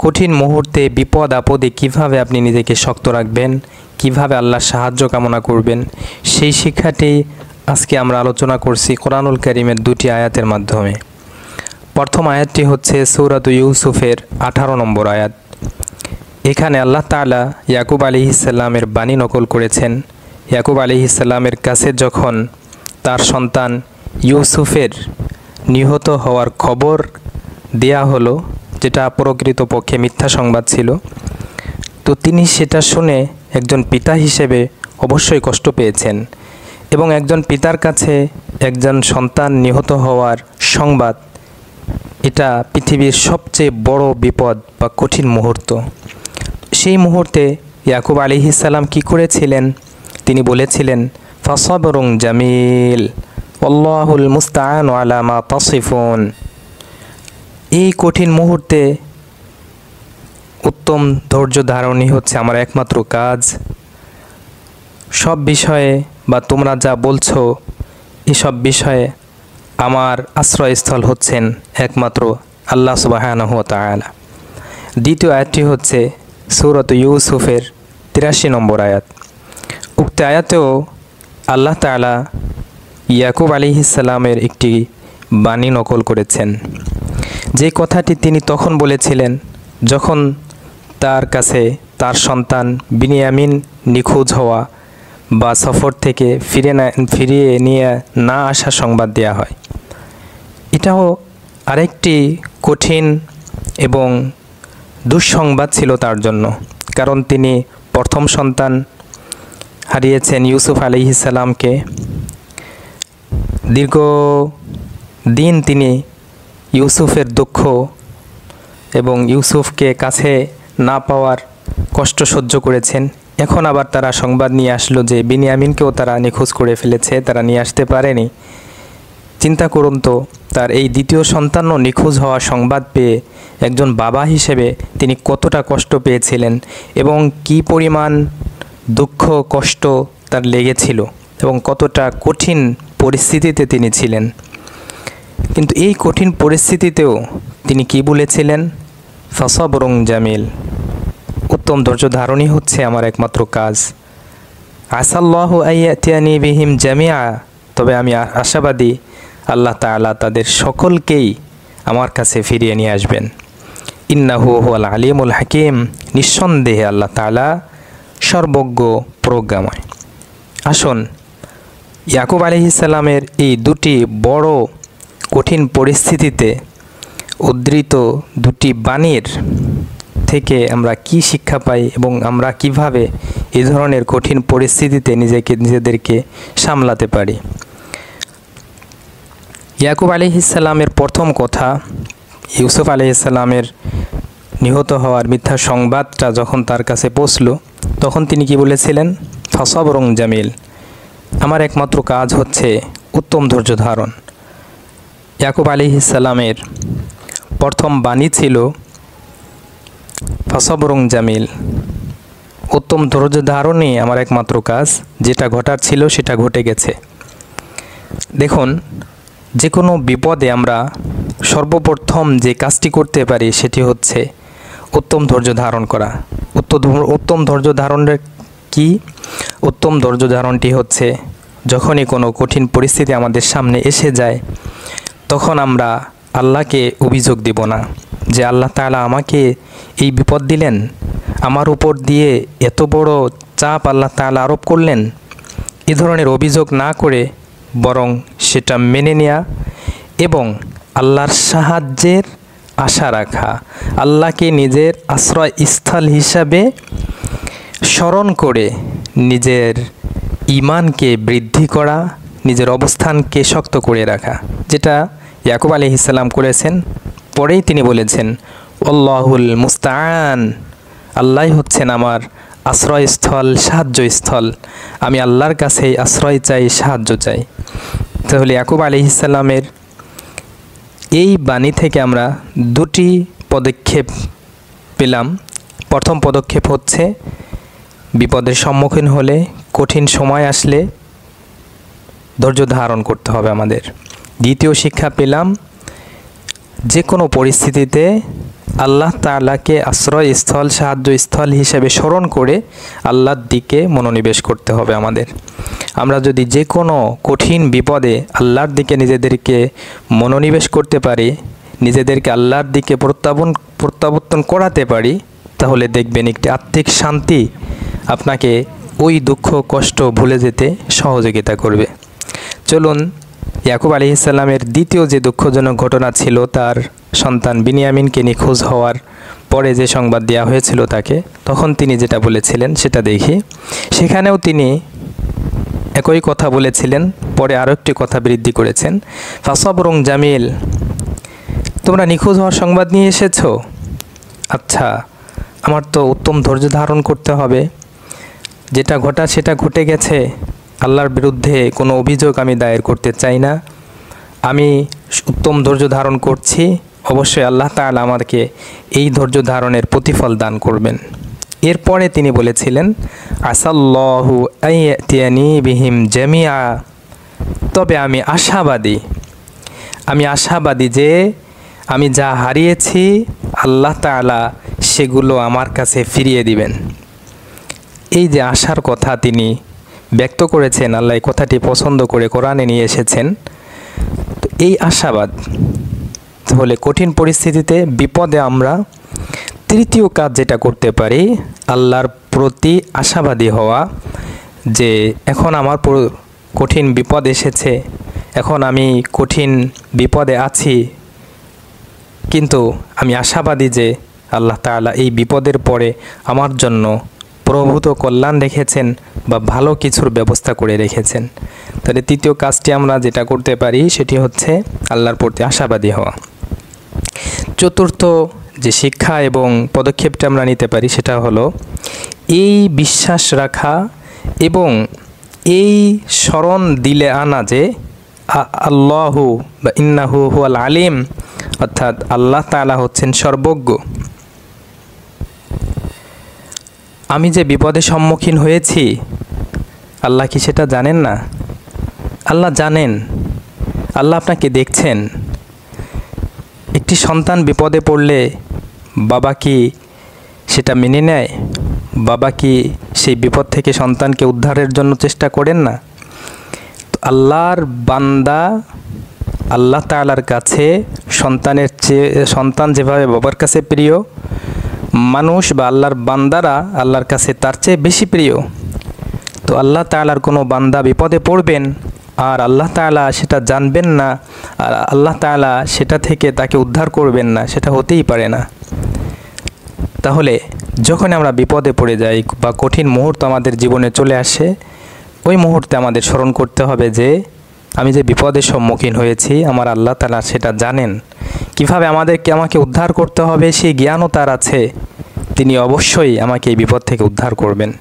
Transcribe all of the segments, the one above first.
কঠিন মুহূর্তে বিপদ আপদে কিভাবে আপনি নিজেকে শক্ত রাখবেন, কিভাবে আল্লাহর সাহায্য কামনা করবেন, সেই শিক্ষাটি আজকে আমরা আলোচনা করছি কোরআনুল কারীমের দুটি আয়াতের মাধ্যমে। প্রথম আয়াতটি হচ্ছে সূরাত ইউসুফের 18 নম্বর আয়াত। এখানে আল্লাহ তাআলা ইয়াকুব আলাইহিসসালামের বাণী নকল করেছেন। ইয়াকুব আলাইহিসসালামের কাছে যখন তার সন্তান ইউসুফের নিহত হওয়ার খবর দেয়া হলো, যেটা প্রকৃতপক্ষে মিথ্যা সংবাদ ছিল, তো তিনি সেটা শুনে একজন পিতা হিসেবে অবশ্যই কষ্ট পেয়েছেন। এবং একজন পিতার কাছে একজন সন্তান নিহত হওয়ার সংবাদ, এটা পৃথিবীর সবচেয়ে বড় বিপদ বা কঠিন মুহূর্ত। সেই মুহূর্তে ইয়াকুব আলাইহিসসালাম কি করেছিলেন? তিনি বলেছিলেন, ফাসবরুন জামিল আল্লাহুল মুস্তাআন আলা মা তাসিফুন। এই কঠিন মুহূর্তে উত্তম ধৈর্য ধারণই হচ্ছে আমার একমাত্র কাজ। সব বিষয়ে বা তোমরা যা বলছো এসব বিষয়ে আমার আশ্রয়স্থল হচ্ছেন একমাত্র আল্লাহ সুবহানাহু ওয়া তাআলা। দ্বিতীয় আয়াতটি হচ্ছে সূরাত ইউসুফের 83 নম্বর আয়াত। উক্ত আয়াতেও আল্লাহ তাআলা ইয়াকুব আলাইহিসসালামের একটি বাণী নকল করেছেন, যে কথাটি তিনি তখন বলেছিলেন যখন তার কাছে তার সন্তান বিনিয়ামিন নিখোঁজ হওয়া বা সফর থেকে ফিরিয়ে নিয়ে না আসা সংবাদ দেয়া হয়। এটাও আরেকটি কঠিন এবং দুঃসংবাদ ছিল তার জন্য, কারণ তিনি প্রথম সন্তান হারিয়েছেন ইউসুফ আলাইহিসসালামকে। দীর্ঘ দিন তিনি ইউসুফের দুঃখ এবং ইউসুফকে কাছে না পাওয়ার কষ্ট সহ্য করেছেন। এখন আবার তারা সংবাদ নিয়ে আসলো যে বিনিয়ামিনকেও তারা নিখোঁজ করে ফেলেছে, তারা নিয়ে আসতে পারেনি। চিন্তা করুন তো, তার এই দ্বিতীয় সন্তানও নিখোঁজ হওয়া সংবাদ পেয়ে একজন বাবা হিসেবে তিনি কতটা কষ্ট পেয়েছিলেন এবং কি পরিমাণ দুঃখ কষ্ট তার লেগেছিল এবং কতটা কঠিন পরিস্থিতিতে তিনি ছিলেন। কিন্তু এই কঠিন পরিস্থিতিতেও তিনি কি বলেছিলেন? ফাসবরুন জামিল, উত্তম ধৈর্য ধারণই হচ্ছে আমার একমাত্র কাজ। আসাল্লাহু আইয়াতিয়ানি বিহিম জামিআ, তবে আমি আশাবাদী আল্লাহ তাআলা তাদের সকলকেই আমার কাছে ফিরিয়ে নিয়ে আসবেন। ইন্নাহু হুয়াল আলিমুল হাকিম, নিঃসন্দেহে আল্লাহ তাআলা সর্বজ্ঞ প্রজ্ঞাময়। আসুন ইয়াকুব আলাইহিসসালামের এই দুটি বড় কঠিন পরিস্থিতিতে উদ্ধৃত দুটি বাণীর থেকে আমরা কি শিক্ষা পাই এবং আমরা কিভাবে এই ধরনের কঠিন পরিস্থিতিতে নিজেদেরকে সামলাতে পারি। ইয়াকুব আলাইহিসসালামের প্রথম কথা, ইউসুফ আলাইহিসসালামের নিহত হওয়ার মিথ্যা সংবাদটা যখন তার কাছে পৌঁছলো, তখন তিনি কি বলেছিলেন? ফাসবরুন জামিল, আমার একমাত্র কাজ হচ্ছে উত্তম ধৈর্য ধারণ। ইয়াকুব আলাইহিসসালামের প্রথম বাণী ছিল ফাসবরুন জামিল, উত্তম ধৈর্য ধারণই আমার একমাত্র কাজ। যেটা ঘটার ছিল সেটা ঘটে গেছে। দেখুন, যে কোনো বিপদে আমরা সর্বপ্রথম যে কাজটি করতে পারি সেটি হচ্ছে উত্তম ধৈর্য ধারণ করা। উত্তম ধৈর্য ধারণের কি? উত্তম ধৈর্য ধারণটি হচ্ছে যখনই কোনো কঠিন পরিস্থিতি আমাদের সামনে এসে যায়, তখন আমরা আল্লাহকে অভিযোগ দিব না যে আল্লাহ তাআলা আমাকে এই বিপদ দিলেন, আমার উপর দিয়ে এত বড় চাপ আল্লাহ তাআলা আরোপ করলেন। এ ধরনের অভিযোগ না করে বরং সেটা মেনে নেওয়া এবং আল্লাহর সাহায্যের আশা রাখা, আল্লাহকে নিজের আশ্রয়স্থল হিসাবে স্মরণ করে নিজের ঈমানকে বৃদ্ধি করা, নিজের অবস্থানকে শক্ত করে রাখা, যেটা ইয়াকুব আলাইহিসসালাম করেছেন। পরেই তিনি বলেছেন, আল্লাহুল মুস্তাআন, আল্লাহই হচ্ছেন আমার আশ্রয়স্থল, সাহায্যস্থল, আমি আল্লাহর কাছেই আশ্রয় চাই, সাহায্য চাই। তাহলে ইয়াকুব আলাইহিসসালামের এই বাণী থেকে আমরা দুটি পদক্ষেপ পেলাম। প্রথম পদক্ষেপ হচ্ছে বিপদের সম্মুখীন হলে, কঠিন সময় আসলে ধৈর্য ধারণ করতে হবে আমাদের। দ্বিতীয় শিক্ষা পেলাম, যে কোনো পরিস্থিতিতে আল্লাহ তাআলাকে আশ্রয়স্থল, সাহায্যস্থল হিসেবে স্মরণ করে আল্লাহর দিকে মনোনিবেশ করতে হবে আমাদের। আমরা যদি যে কোনো কঠিন বিপদে আল্লাহর দিকে নিজেদেরকে মনোনিবেশ করতে পারি, নিজেদেরকে আল্লাহর দিকে প্রত্যাবর্তন করাতে পারি, তাহলে দেখবেন একটি আত্মিক শান্তি আপনাকে ওই দুঃখ কষ্ট ভুলে যেতে সহযোগিতা করবে। চলুন, ইয়াকুব আলাইহিস সালামের দ্বিতীয় যে দুঃখজনক ঘটনা ছিল, তার সন্তান বিনিয়ামিনকে নিখোঁজ হওয়ার পরে যে সংবাদ দেওয়া হয়েছিল তাকে, তখন তিনি যেটা বলেছিলেন সেটা দেখি। সেখানেও তিনি একই কথা বলেছিলেন, পরে আরও একটি কথা বৃদ্ধি করেছেন। ফাসবরুন জামিল, তোমরা নিখোঁজ হওয়ার সংবাদ নিয়ে এসেছো? আচ্ছা, আমার তো উত্তম ধৈর্য ধারণ করতে হবে। যেটা ঘটা সেটা ঘটে গেছে, আল্লাহর বিরুদ্ধে কোনো অভিযোগ আমি দায়ের করতে চাই না। আমি উত্তম ধৈর্য ধারণ করছি, অবশ্যই আল্লাহ তাআলা আমাকে এই ধৈর্য ধারণের প্রতিফল দান করবেন। এরপরে তিনি বলেছিলেন, আসাল্লাহু আইয়াতিয়ানি বিহিম জামিআ, তবে আমি আশাবাদী যে আমি যা হারিয়েছি আল্লাহ তাআলা সেগুলো আমার কাছে ফিরিয়ে দিবেন। এই যে আশার কথা তিনি ব্যক্ত করেছেন, আল্লাহ এই কথাটি পছন্দ করে কোরআনে নিয়ে এসেছেন। তো এই আশাবাদ হলে কঠিন পরিস্থিতিতে, বিপদে আমরা তৃতীয় কাজ যেটা করতে পারি, আল্লাহর প্রতি আশাবাদী হওয়া, যে এখন আমার কঠিন বিপদ এসেছে, এখন আমি কঠিন বিপদে আছি, কিন্তু আমি আশাবাদী যে আল্লাহ তাআলা এই বিপদের পরে আমার জন্য প্রভূত কল্যাণ রেখেছেন বা ভালো কিছুর ব্যবস্থা করে রেখেছেন। তাহলে তৃতীয় কাজটি আমরা যেটা করতে পারি সেটি হচ্ছে আল্লাহর প্রতি আশাবাদী হওয়া। চতুর্থ যে শিক্ষা এবং পদক্ষেপটা আমরা নিতে পারি সেটা হলো এই বিশ্বাস রাখা এবং এই স্মরণ দিলে আনা যে আল্লাহু বা ইন্নাহু হুয়াল আলিম, অর্থাৎ আল্লাহ তাআলা হচ্ছেন সর্বজ্ঞ। আমি যে বিপদের সম্মুখীন হয়েছি, আল্লাহ কি সেটা জানেন না? আল্লাহ জানেন, আল্লাহ আপনাকে দেখছেন। একটি সন্তান বিপদে পড়লে বাবা কি সেটা মেনে নেয়? বাবা কি সেই বিপদ থেকে সন্তানকে উদ্ধারের জন্য চেষ্টা করেন না? তো আল্লাহর বান্দা আল্লাহ তাআলার কাছে সন্তান যেভাবে বাবার কাছে প্রিয়, মানুষ বা আল্লাহর বান্দারা আল্লাহর কাছে তার চেয়ে বেশি প্রিয়। তো আল্লাহ তাআলার কোনো বান্দা বিপদে পড়বেন আর আল্লাহ তাআলা সেটা জানবেন না, আর আল্লাহ তাআলা সেটা থেকে তাকে উদ্ধার করবেন না, সেটা হতেই পারে না। তাহলে যখন আমরা বিপদে পড়ে যাই বা কঠিন মুহূর্ত আমাদের জীবনে চলে আসে, ওই মুহূর্তে আমাদের স্মরণ করতে হবে যে আমি যে বিপদের সম্মুখীন হয়েছি, আমার আল্লাহ তাআলা সেটা জানেন। কিভাবে আমাকে উদ্ধার করতে হবে সেই জ্ঞানও তার আছে, তিনি অবশ্যই আমাকে এই বিপদ থেকে উদ্ধার করবেন।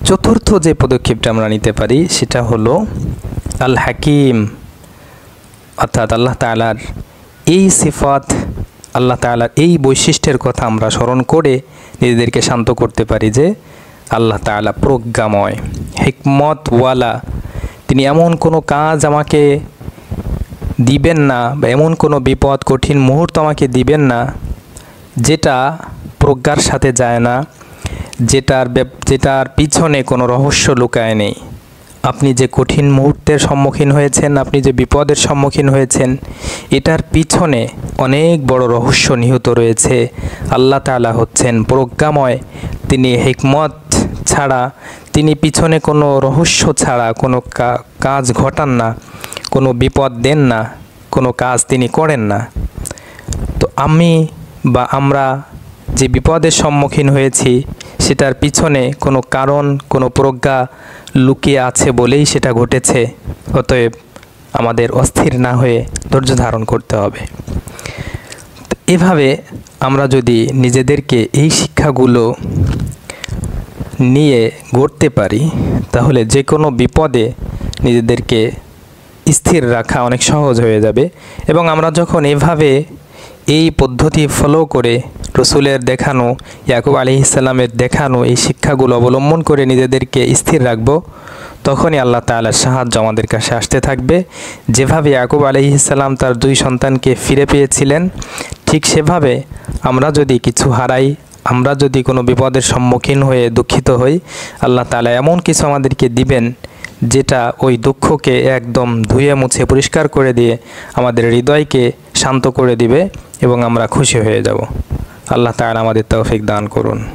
চতুর্থ যে পদক্ষেপটা আমরা নিতে পারি সেটা হলো আল হাকিম, অর্থাৎ আল্লাহ তাআলার এই সিফাত, আল্লাহ তাআলার এই বৈশিষ্ট্যের কথা আমরা স্মরণ করে নিজেদেরকে শান্ত করতে পারি যে আল্লাহ তাআলা প্রজ্ঞাময়, হিকমতওয়ালা। তিনি এমন কোনো কাজ আমাকে দিবেন না বা এমন কোনো বিপদ কঠিন মুহূর্ত আমাকে দিবেন না যেটা প্রজ্ঞার সাথে যায় না, যেটার পিছনে কোনো রহস্য লুকায় নেই। আপনি যে কঠিন মুহূর্তের সম্মুখীন হয়েছেন, আপনি যে বিপদের সম্মুখীন হয়েছেন, এটার পিছনে অনেক বড় রহস্য নিহিত রয়েছে। আল্লাহ তাআলা হচ্ছেন প্রজ্ঞাময়, তিনি হিকমত ছাড়া, তিনি পিছনে কোনো রহস্য ছাড়া কোনো কাজ ঘটান না, কোনো বিপদ দেন না, কোনো কাজ তিনি করেন না। তো আমরা যে বিপদের সম্মুখীন হয়েছি সেটার পিছনে কোনো কারণ, কোনো প্রজ্ঞা লুকিয়ে আছে বলেই সেটা ঘটেছে। অতএব আমাদের অস্থির না হয়ে ধৈর্য ধারণ করতে হবে। এভাবে আমরা যদি নিজেদেরকে এই শিক্ষাগুলো নিয়ে গড়তে পারি, তাহলে যে কোনো বিপদে নিজেদেরকে স্থির রাখা অনেক সহজ হয়ে যাবে। এবং আমরা যখন এভাবে এই পদ্ধতি ফলো করে রসুলের দেখানো, ইয়াকুব আলাইহিস সালামের দেখানো এই শিক্ষাগুলো অবলম্বন করে নিজেদেরকে স্থির রাখব, তখনই আল্লাহ তাআলার সাহায্য আমাদের কাছে আসতে থাকবে। যেভাবে ইয়াকুব আলাইহিস সালাম তার দুই সন্তানকে ফিরে পেয়েছিলেন, ঠিক সেভাবে আমরা যদি কিছু হারাই, আমরা যদি কোনো বিপদের সম্মুখীন হয়ে দুঃখিত হই, আল্লাহ তাআলা এমন কিছু আমাদেরকে দিবেন যেটা ওই দুঃখকে একদম ধুয়ে মুছে পরিষ্কার করে দিয়ে আমাদের হৃদয়কে শান্ত করে দিবে এবং আমরা খুশি হয়ে যাব। আল্লাহ তাআলা আমাদের তৌফিক দান করুন।